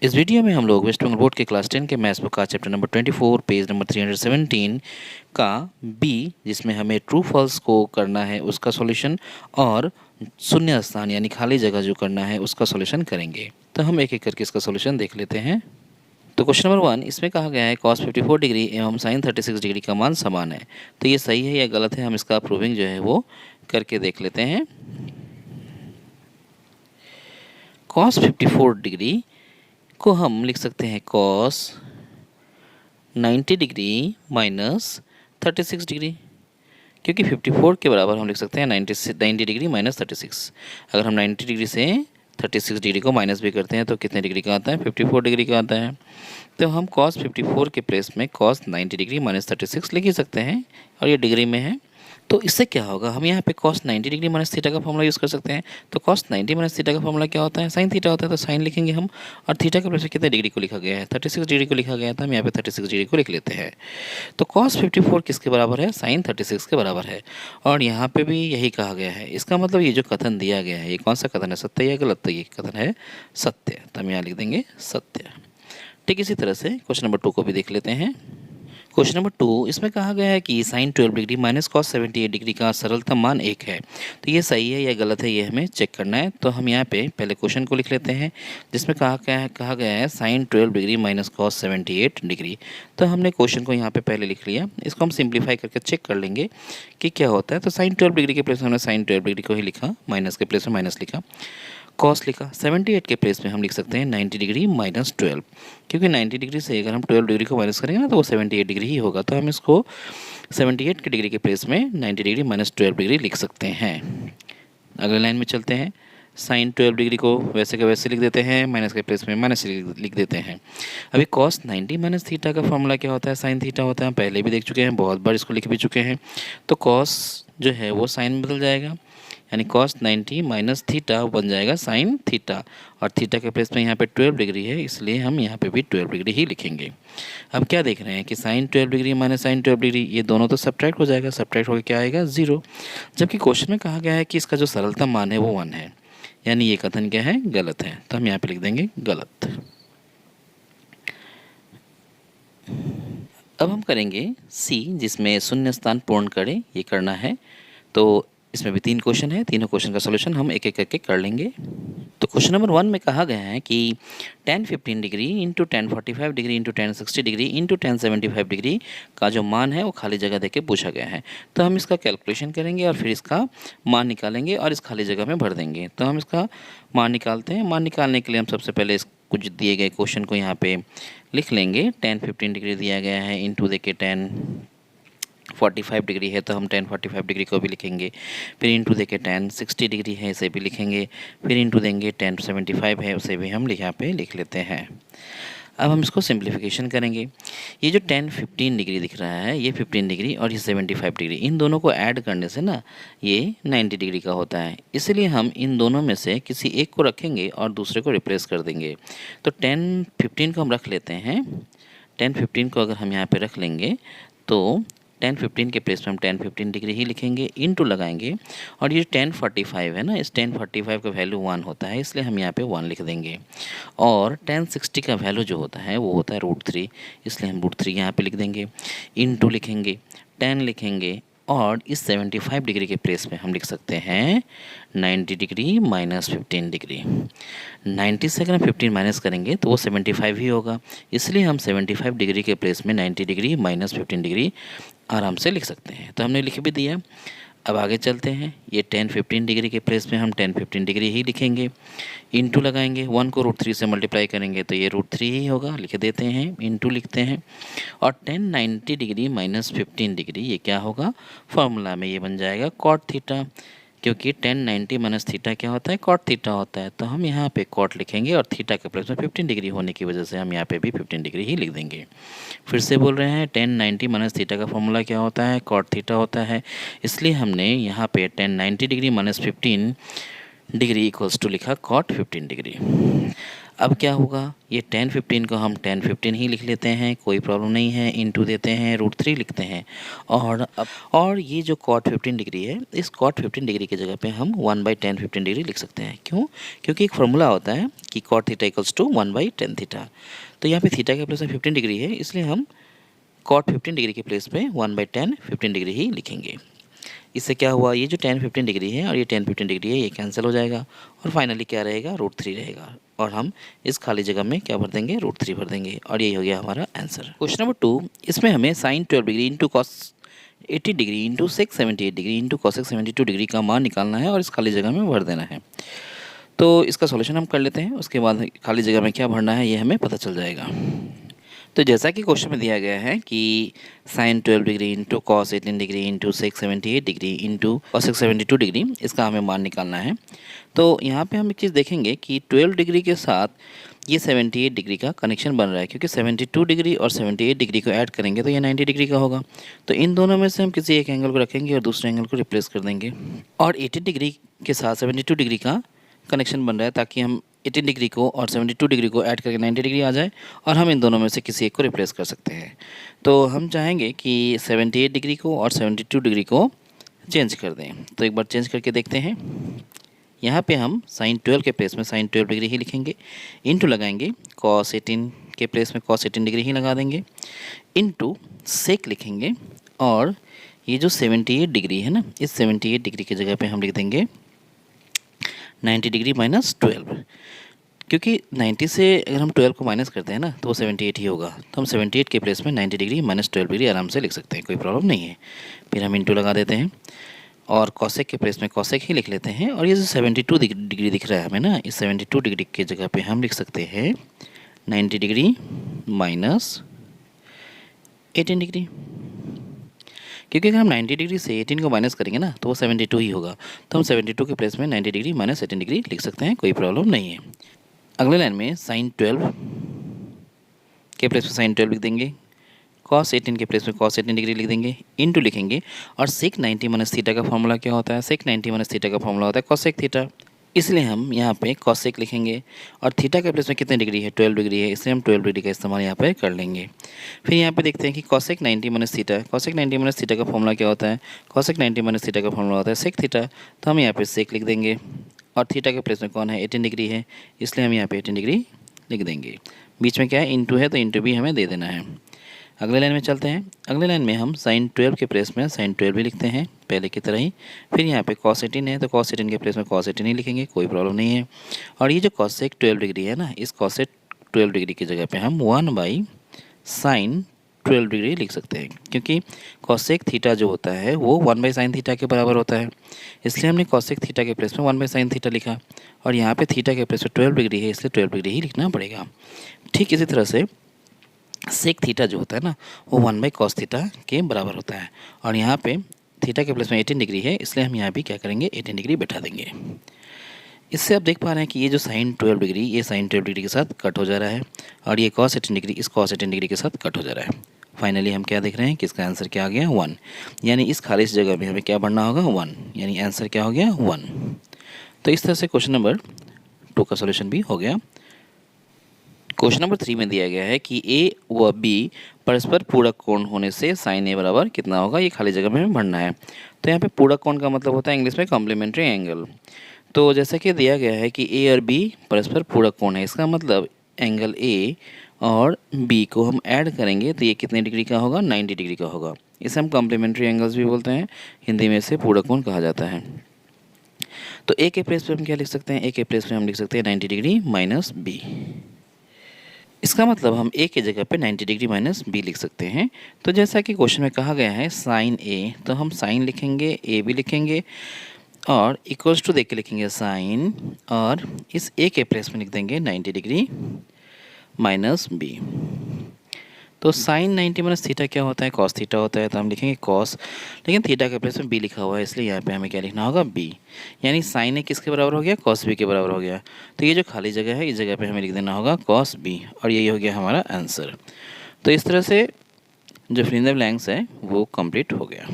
इस वीडियो में हम लोग वेस्ट बंगाल बोर्ड के क्लास 10 के मैथ्स बुक का चैप्टर नंबर 24 पेज नंबर 317 का बी, जिसमें हमें ट्रू फॉल्स को करना है, उसका सॉल्यूशन और शून्य स्थान यानी खाली जगह जो करना है उसका सॉल्यूशन करेंगे। तो हम एक एक करके इसका सॉल्यूशन देख लेते हैं। तो क्वेश्चन नंबर 1, इसमें कहा गया है cos 54 डिग्री एवं sin 36 डिग्री का मान समान है। तो ये सही है या गलत है, हम इसका प्रूविंग जो है वो करके देख लेते हैं। cos 54 डिग्री को हम लिख सकते हैं cos 90 डिग्री माइनस 36 डिग्री, क्योंकि 54 के बराबर हम लिख सकते हैं 90 डिग्री माइनस 36। अगर हम 90 डिग्री से 36 डिग्री को माइनस भी करते हैं तो कितने डिग्री का आता है? 54 डिग्री का आता है। तो हम cos 54 के प्लेस में cos 90 डिग्री माइनस 36 लिख ही सकते हैं, और ये डिग्री में है। तो इससे क्या होगा, हम यहाँ पे cos 90 डिग्री माइनस थीटा का फॉर्मूला यूज़ कर सकते हैं। तो cos 90 माइनस थीटा का फॉर्मूला क्या होता है? साइन थीटा होता है। तो साइन लिखेंगे हम, और थीटा के प्लेस में कितने डिग्री को लिखा गया है? 36 डिग्री को लिखा गया था, हम यहाँ पे 36 डिग्री को लिख लेते हैं। तो cos 54 किसके बराबर है? साइन 36 के बराबर है। और यहाँ पे भी यही कहा गया है। इसका मतलब ये जो कथन दिया गया है, ये कौन सा कथन है, सत्य या गलत? तो ये कथन है सत्य, तो हम यहाँ लिख देंगे सत्य। ठीक इसी तरह से क्वेश्चन नंबर 2 को भी देख लेते हैं। क्वेश्चन नंबर 2, इसमें कहा गया है कि sine 12 degree minus cos 78 degree का सरलतम मान 1 है। तो ये सही है या गलत है, ये हमें चेक करना है। तो हम यहाँ पे पहले क्वेश्चन को लिख लेते हैं, जिसमें कहा गया है sine 12 degree minus cos 78 degree. तो हमने क्वेश्चन को यहाँ पे पहले लिख लिया। इसको हम सिंप्लीफाई करके चेक कर लेंगे कि क्या होता है। तो साइन 12 डिग्री के प्लेस में हमने साइन 12 डिग्री को ही लिखा, माइनस के प्लेस में माइनस लिखा, कॉस लिखा। 78 के प्लेस में हम लिख सकते हैं 90 डिग्री माइनस 12, क्योंकि 90 डिग्री से अगर हम 12 डिग्री को माइनस करेंगे ना तो वो 78 डिग्री ही होगा। तो हम इसको 78 के डिग्री के प्लेस में 90 डिग्री माइनस 12 डिग्री लिख सकते हैं। अगले लाइन में चलते हैं। साइन 12 डिग्री को वैसे के वैसे लिख देते हैं, माइनस के प्लेस में माइनस लिख देते हैं। अभी कॉस 90 माइनस थीटा का फॉर्मूला क्या होता है? साइन थीटा होता है। हम पहले भी देख चुके हैं, बहुत बार इसको लिख भी चुके हैं। तो कॉस जो है वो साइन में बदल जाएगा, यानी cos 90 माइनस थीटा बन जाएगा साइन थीटा, और थीटा के प्लेस में यहाँ पे 12 डिग्री है, इसलिए हम यहाँ पे भी 12 डिग्री ही लिखेंगे। अब क्या देख रहे हैं कि sine 12 degree minus sine 12 degree, ये दोनों तो सब्ट्रैक्ट हो जाएगा। सब्ट्रैक्ट होकर क्या आएगा? 0। जबकि क्वेश्चन में कहा गया है कि इसका जो सरलतम मान है वो 1 है, यानी ये कथन क्या है? गलत है। तो हम यहाँ पे लिख देंगे गलत। अब हम करेंगे सी, जिसमें शून्य स्थान पूर्ण करें, ये करना है। तो इसमें भी 3 क्वेश्चन है, तीनों क्वेश्चन का सॉल्यूशन हम एक एक करके कर लेंगे। तो क्वेश्चन नंबर 1 में कहा गया है कि tan 15 degree into tan 45 degree into tan 60 degree into tan 75 degree का जो मान है वो खाली जगह देके पूछा गया है। तो हम इसका कैलकुलेशन करेंगे और फिर इसका मान निकालेंगे और इस खाली जगह में भर देंगे। तो हम इसका मान निकालते हैं। मान निकालने के लिए हम सबसे पहले इस कुछ दिए गए क्वेश्चन को यहाँ पे लिख लेंगे। tan 15 डिग्री दिया गया है, इंटू देखिए tan 45 डिग्री है तो हम tan 45 डिग्री को भी लिखेंगे। फिर इंटू देंगे tan 60 डिग्री है, इसे भी लिखेंगे। फिर इंटू देंगे tan 75 है, उसे भी हम यहाँ पे लिख लेते हैं। अब हम इसको सिंप्लीफिकेशन करेंगे। ये जो tan 15 डिग्री दिख रहा है, ये 15 डिग्री और ये 75 डिग्री, इन दोनों को ऐड करने से ना ये 90 डिग्री का होता है। इसलिए हम इन दोनों में से किसी एक को रखेंगे और दूसरे को रिप्लेस कर देंगे। तो tan 15 को हम रख लेते हैं। tan 15 को अगर हम यहाँ पे रख लेंगे तो tan 15 के प्लेस में हम tan 15 डिग्री ही लिखेंगे, इंटू लगाएंगे, और ये tan 45 है ना, इस tan 45 का वैल्यू 1 होता है, इसलिए हम यहाँ पे 1 लिख देंगे। और tan 60 का वैल्यू जो होता है वो होता है √3, इसलिए हम √3 यहाँ पे लिख देंगे। इंटू लिखेंगे, tan लिखेंगे, और इस 75 डिग्री के प्लेस में हम लिख सकते हैं 90 डिग्री माइनस 15 डिग्री। 90 से अगर हम 15 माइनस करेंगे तो वो 75 ही होगा, इसलिए हम 75 डिग्री के प्लेस में 90 डिग्री माइनस 15 डिग्री आराम से लिख सकते हैं। तो हमने लिख भी दिया। अब आगे चलते हैं। ये tan 15 डिग्री के प्लेस में हम tan 15 डिग्री ही लिखेंगे, इंटू लगाएंगे, 1 को √3 से मल्टीप्लाई करेंगे तो ये √3 ही होगा, लिख देते हैं, इंटू लिखते हैं। और tan 90 डिग्री माइनस 15 डिग्री ये क्या होगा? फॉर्मूला में ये बन जाएगा cot थीटा, क्योंकि tan 90 माइनस थीटा क्या होता है? cot थीटा होता है। तो हम यहाँ पे cot लिखेंगे और थीटा के प्लेस में 15 डिग्री होने की वजह से हम यहाँ पे भी 15 डिग्री ही लिख देंगे। फिर से बोल रहे हैं, tan 90 माइनस थीटा का फॉर्मूला क्या होता है? cot थीटा होता है, इसलिए हमने यहाँ पे tan 90 degree minus 15 degree equals to लिखा cot 15 डिग्री। अब क्या होगा, ये 10-15 को हम 10-15 ही लिख लेते हैं, कोई प्रॉब्लम नहीं है, इनटू देते हैं, √3 लिखते हैं। और ये जो cot 15 डिग्री है, इस cot 15 डिग्री की जगह पे हम 1/10 15 डिग्री लिख सकते हैं। क्यों? क्योंकि एक फार्मूला होता है कि cot theta equals to 1/10 theta. तो यहाँ पे थीटा के प्लेस में 15 डिग्री है, इसलिए हम cot 15 डिग्री के प्लेस पे 1/10 15 डिग्री ही लिखेंगे। इससे क्या हुआ, ये जो 10-15 डिग्री है और ये 10-15 डिग्री है, ये कैंसिल हो जाएगा और फाइनली क्या रहेगा, √3 रहेगा। और हम इस खाली जगह में क्या भर देंगे, √3 भर देंगे और यही हो गया हमारा आंसर। क्वेश्चन नंबर 2, इसमें हमें sin 12 degree into cos 80 degree into sec 78 degree into cosec 72 degree का मान निकालना है और इस खाली जगह में भर देना है। तो इसका सॉल्यूशन हम कर लेते हैं, उसके बाद खाली जगह में क्या भरना है ये हमें पता चल जाएगा। तो जैसा कि क्वेश्चन में दिया गया है कि sin 12 degree into cos 18 degree into sec 78 degree into cosec 72 degree, इसका हमें मान निकालना है। तो यहाँ पे हम एक चीज़ देखेंगे कि 12 डिग्री के साथ ये 78 डिग्री का कनेक्शन बन रहा है, क्योंकि 72 डिग्री और 78 डिग्री को ऐड करेंगे तो ये 90 डिग्री का होगा। तो इन दोनों में से हम किसी एक एंगल को रखेंगे और दूसरे एंगल को रिप्लेस कर देंगे। और 80 डिग्री के साथ 72 डिग्री का कनेक्शन बन रहा है ताकि हम 18 डिग्री को और 72 डिग्री को ऐड करके 90 डिग्री आ जाए और हम इन दोनों में से किसी एक को रिप्लेस कर सकते हैं। तो हम चाहेंगे कि 78 डिग्री को और 72 डिग्री को चेंज कर दें। तो एक बार चेंज करके देखते हैं। यहाँ पे हम sin 12 के प्लेस में sin 12 डिग्री ही लिखेंगे, इंटू लगाएंगे cos 18 के प्लेस में cos 18 डिग्री ही लगा देंगे, इंटू sec लिखेंगे और ये जो 78 डिग्री है ना, इस 78 डिग्री की जगह पे हम लिख देंगे 90 डिग्री माइनस 12, क्योंकि 90 से अगर हम 12 को माइनस करते हैं ना तो वो 78 ही होगा। तो हम 78 के प्लेस में 90 डिग्री माइनस 12 डिग्री आराम से लिख सकते हैं, कोई प्रॉब्लम नहीं है। फिर हम इंटू लगा देते हैं और कॉसेक के प्लेस में कॉसेक ही लिख लेते हैं। और ये जो 72 डिग्री दिख रहा है हमें ना, इस 72 डिग्री की जगह पे हम लिख सकते हैं 90 डिग्री माइनस 18 डिग्री, क्योंकि अगर हम 90 डिग्री से 18 को माइनस करेंगे ना तो वो 72 ही होगा। तो हम 72 के प्लेस में 90 डिग्री माइनस 18 डिग्री लिख सकते हैं, कोई प्रॉब्लम नहीं है। अगले लाइन में sin 12 के प्लेस में sin 12 लिख देंगे, cos 18 के प्लेस में cos 18 डिग्री लिख देंगे, इंटू लिखेंगे और sec 90 माइनस थीटा का फॉर्मूला क्या होता है, sec 90 माइनस थीटा का फॉर्मूला होता है cosec थीटा। इसलिए हम यहाँ पे cosec लिखेंगे और थीटा के प्लेस में कितने डिग्री है, 12 डिग्री है, इसलिए हम 12 डिग्री का इस्तेमाल यहाँ पे कर लेंगे। फिर यहाँ पे देखते हैं कि cosec 90 minus theta, cosec 90 minus theta का फॉर्मूला क्या होता है, cosec 90 माइनस थीटा का फॉर्मूला होता है sec थीटा। तो हम यहाँ पे sec लिख देंगे और थीटा के प्लेस में कौन है, 18 डिग्री है, इसलिए हम यहाँ पे 18 डिग्री लिख देंगे। बीच में क्या है, इंटू है तो इंटू भी हमें दे देना है। अगले लाइन में चलते हैं। अगले लाइन में हम sin 12 के प्लेस में sin 12 भी लिखते हैं पहले की तरह ही। फिर यहाँ पे cos 18 है तो cos 18 के प्लेस में cos 18 ही लिखेंगे, कोई प्रॉब्लम नहीं है। और ये जो cosec 12 डिग्री है ना, इस cosec 12 डिग्री की जगह पे हम 1/sin 12 डिग्री लिख सकते हैं, क्योंकि cosec थीटा जो होता है वो 1/sin थीटा के बराबर होता है, इसलिए हमने cosec थीटा के प्लेस में 1/sin थीटा लिखा। और यहाँ पे थीटा के प्लेस में 12 डिग्री है, इसलिए 12 डिग्री ही लिखना पड़ेगा। ठीक इसी तरह से सेक थीटा जो होता है ना, वो 1/cos थीटा के बराबर होता है। और यहाँ पे थीटा के प्लेस में 18 डिग्री है, इसलिए हम यहाँ भी क्या करेंगे, 18 डिग्री बैठा देंगे। इससे आप देख पा रहे हैं कि ये जो sin 12 डिग्री, ये sin 12 डिग्री के साथ कट हो जा रहा है और ये cos 18 डिग्री इस cos 18 डिग्री के साथ कट हो जा रहा है। फाइनली हम क्या देख रहे हैं कि इसका आंसर क्या आ गया, 1। यानी इस खाली जगह में हमें क्या बढ़ना होगा, 1, यानी आंसर क्या हो गया, 1। तो इस तरह से क्वेश्चन नंबर 2 का सोल्यूशन भी हो गया। क्वेश्चन नंबर 3 में दिया गया है कि ए व बी परस्पर पूरक कोण होने से साइन ए बराबर कितना होगा, ये खाली जगह में हमें भरना है। तो यहाँ पे पूरक कोण का मतलब होता है इंग्लिश में कॉम्प्लीमेंट्री एंगल। तो जैसा कि दिया गया है कि ए और बी परस्पर पूरक कोण है, इसका मतलब एंगल ए और बी को हम ऐड करेंगे तो ये कितने डिग्री का होगा, 90 डिग्री का होगा। इसे हम कॉम्प्लीमेंट्री एंगल्स भी बोलते हैं, हिंदी में इसे पूरक कोण कहा जाता है। तो ए के प्लेस पे हम क्या लिख सकते हैं, ए के प्लेस पे हम लिख सकते हैं 90 डिग्री माइनस बी। इसका मतलब हम ए की जगह पे 90 डिग्री माइनस बी लिख सकते हैं। तो जैसा कि क्वेश्चन में कहा गया है साइन ए, तो हम साइन लिखेंगे, ए भी लिखेंगे और इक्वल्स टू देख के लिखेंगे साइन, और इस ए के प्लेस में लिख देंगे 90 डिग्री माइनस बी। तो साइन 90 माइनस थीटा क्या होता है, कॉस थीटा होता है, तो हम लिखेंगे कॉस, लेकिन थीटा के प्लेस में बी लिखा हुआ है, इसलिए यहाँ पे हमें क्या लिखना होगा, बी। यानी साइन ए किसके बराबर हो गया, कॉस बी के बराबर हो गया। तो ये जो खाली जगह है इस जगह पे हमें लिख देना होगा कॉस बी, और यही हो गया हमारा आंसर। तो इस तरह से जो फ्रीनदेव लैंग्स है वो कंप्लीट हो गया।